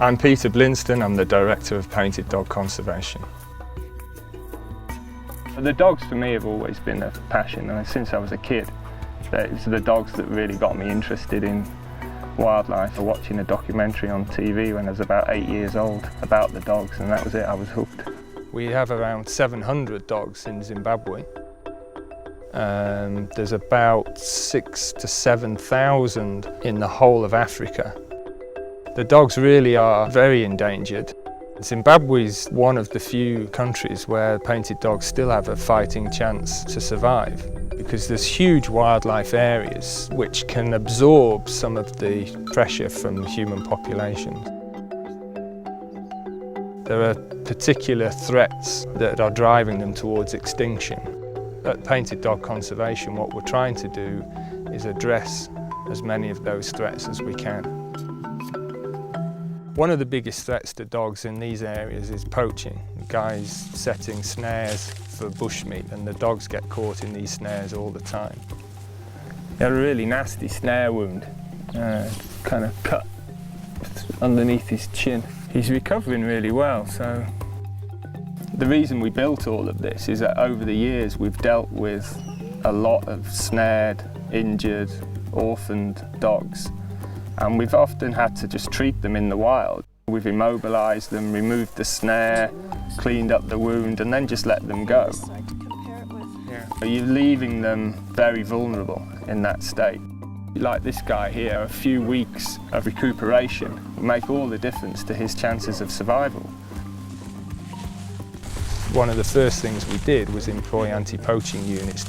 I'm Peter Blinston, I'm the Director of Painted Dog Conservation. The dogs for me have always been a passion, and since I was a kid, it's the dogs that really got me interested in wildlife. Watching a documentary on TV when I was about 8 years old about the dogs, and that was it, I was hooked. We have around 700 dogs in Zimbabwe. There's about 6,000 to 7,000 in the whole of Africa. The dogs really are very endangered. Zimbabwe is one of the few countries where painted dogs still have a fighting chance to survive, because there's huge wildlife areas which can absorb some of the pressure from human populations. There are particular threats that are driving them towards extinction. At Painted Dog Conservation, what we're trying to do is address as many of those threats as we can. One of the biggest threats to dogs in these areas is poaching. Guys setting snares for bushmeat, and the dogs get caught in these snares all the time. He had a really nasty snare wound, kind of cut underneath his chin. He's recovering really well, so the reason we built all of this is that over the years we've dealt with a lot of snared, injured, orphaned dogs, and we've often had to just treat them in the wild. We've immobilised them, removed the snare, cleaned up the wound, and then just let them go. You're leaving them very vulnerable in that state. Like this guy here, a few weeks of recuperation will make all the difference to his chances of survival. One of the first things we did was employ anti-poaching units.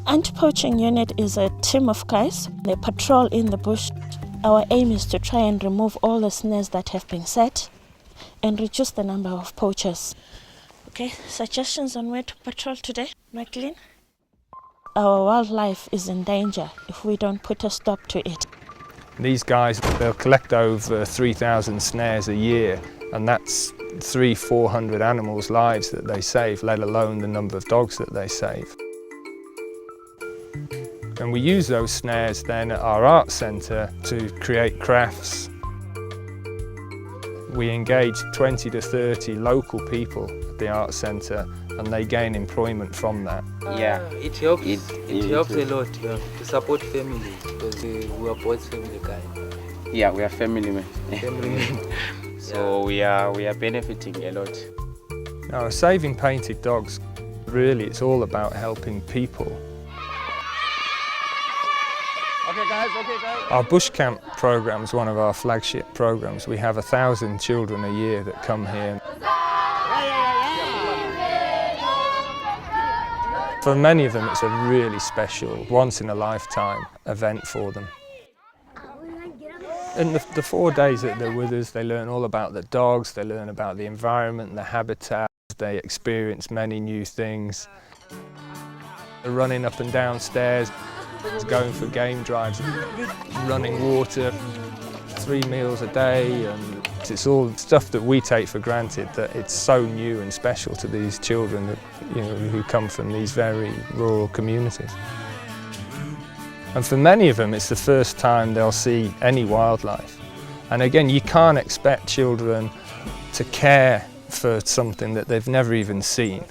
Anti-poaching unit is a team of guys. They patrol in the bush. Our aim is to try and remove all the snares that have been set and reduce the number of poachers. Okay, suggestions on where to patrol today, Maclean? Our wildlife is in danger if we don't put a stop to it. These guys, they'll collect over 3,000 snares a year, and that's 300–400 animals' lives that they save, let alone the number of dogs that they save. And we use those snares then at our art centre to create crafts. We engage 20 to 30 local people at the art centre, and they gain employment from that. Yeah, it helps. It helps a lot to support family, because we are both family guys. Yeah, we are family men. Family men. So we are benefiting a lot. Now, saving painted dogs, really, it's all about helping people. Okay guys. Our bush camp programme is one of our flagship programmes. We have 1,000 children a year that come here. For many of them, it's a really special, once-in-a-lifetime event for them. In the 4 days that they're with us, they learn all about the dogs, they learn about the environment, the habitat, they experience many new things. They're running up and down stairs, going for game drives, running water, 3 meals a day, and it's all stuff that we take for granted, that it's so new and special to these children that, who come from these very rural communities. And for many of them, it's the first time they'll see any wildlife. And again, you can't expect children to care for something that they've never even seen.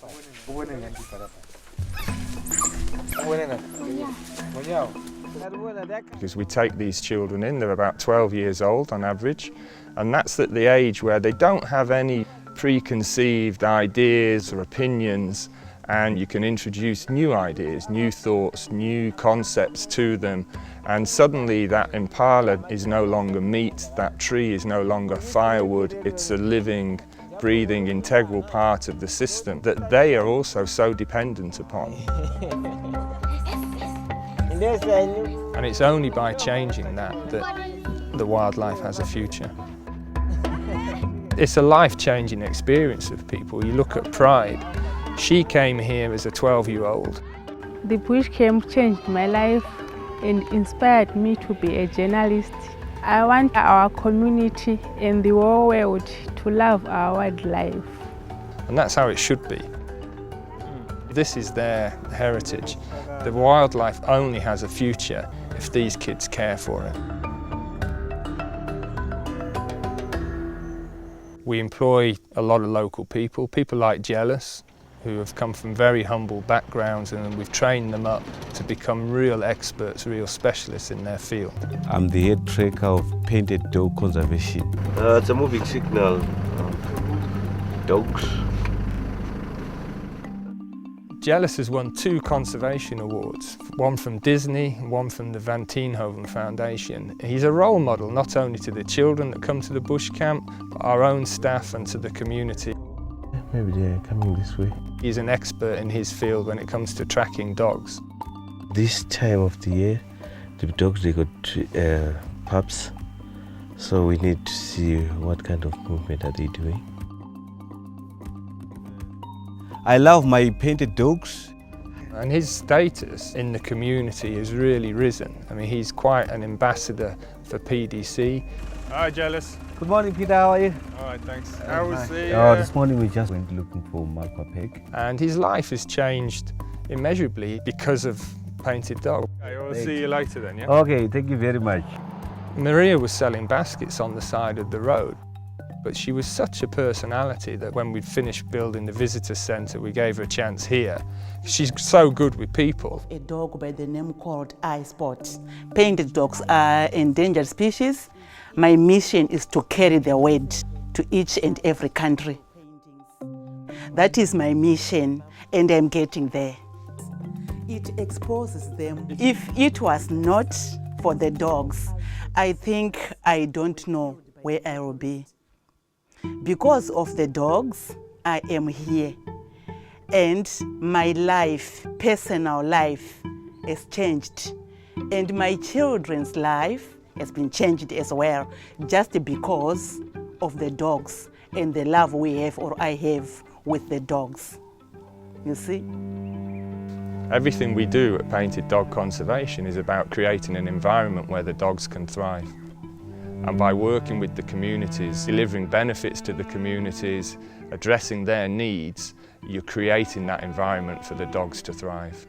Because we take these children in, they're about 12 years old on average, and that's at the age where they don't have any preconceived ideas or opinions, and you can introduce new ideas, new thoughts, new concepts to them, and suddenly that impala is no longer meat, that tree is no longer firewood, it's a living, breathing, integral part of the system that they are also so dependent upon. And it's only by changing that the wildlife has a future. It's a life-changing experience of people. You look at Pride. She came here as a 12-year-old. The bush camp changed my life and inspired me to be a journalist. I want our community and the whole world to love our wildlife. And that's how it should be. This is their heritage. The wildlife only has a future if these kids care for it. We employ a lot of local people like Jealous, who have come from very humble backgrounds, and we've trained them up to become real experts, real specialists in their field. I'm the head tracker of painted dog conservation. It's a moving signal. Dogs. Jealous has won 2 conservation awards, one from Disney, one from the Van Tienhoven Foundation. He's a role model not only to the children that come to the bush camp, but our own staff and to the community. Maybe they're coming this way. He's an expert in his field when it comes to tracking dogs. This time of the year, the dogs, they got pups, so we need to see what kind of movement are they doing. I love my painted dogs. And his status in the community has really risen. I mean, he's quite an ambassador for PDC. Hi, Jealous. Good morning, Peter. How are you? All right, thanks. How was the... This morning we just went looking for Malpa pig. And his life has changed immeasurably because of Painted Dog. Okay, we'll see you later then, yeah? Okay, thank you very much. Maria was selling baskets on the side of the road, but she was such a personality that when we'd finished building the visitor centre, we gave her a chance here. She's so good with people. A dog by the name called Eye Spot. Painted dogs are endangered species. My mission is to carry the word to each and every country. That is my mission, and I'm getting there. It exposes them. If it was not for the dogs, I think I don't know where I will be. Because of the dogs, I am here. And my life, personal life, has changed. And my children's life has been changed as well, just because of the dogs and the love we have, or I have, with the dogs. You see? Everything we do at Painted Dog Conservation is about creating an environment where the dogs can thrive. And by working with the communities, delivering benefits to the communities, addressing their needs, you're creating that environment for the dogs to thrive.